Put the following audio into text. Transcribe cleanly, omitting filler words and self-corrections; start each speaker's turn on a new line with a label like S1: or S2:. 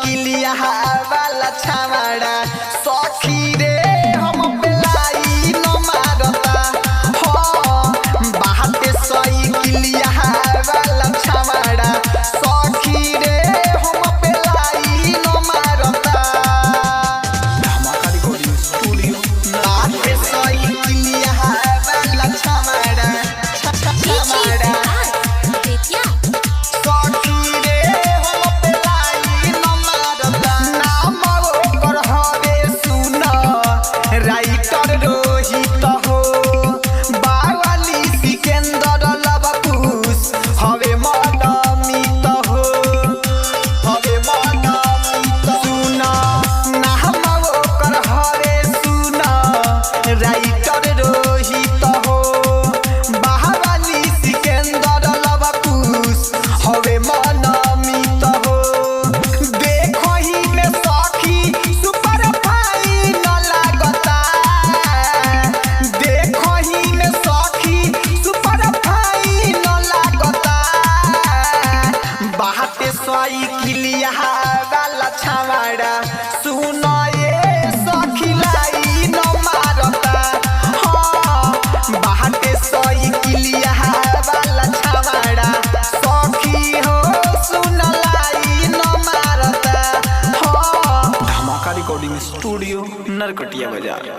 S1: साइकिलिया वाला छावाड़ा सखी रे हम बेलाई न मारता हो बाहते साइकिलिया वाला छावाड़ा सखी रे हम बेलाई न मारता धमाका रिकॉर्डिंग स्टूडियो बाहते साइकिलिया वाला छावाड़ा छावाड़ा राइटर रोहित हो बावाली सिकंदर लवकुश हवे मनमित हो हवे मनमित सुना नाम ओकर हवे सुना राइटर रोहित हो बावाली सिकंदर लवकुश हवे मनमित हो देखो ही में सखी सुपर फाइन लागता देखो ही में सखी सुपर फाइन लागता बाहते साइकिलिया वाला छावाड़ा सुनो ये सखी लाइन मारता हाँ बाहते साइकिलिया वाला छावाड़ा सखी हो सुन लाइन मारता हाँ धमाका रिकॉर्डिंग स्टूडियो नरकटिया बाजार।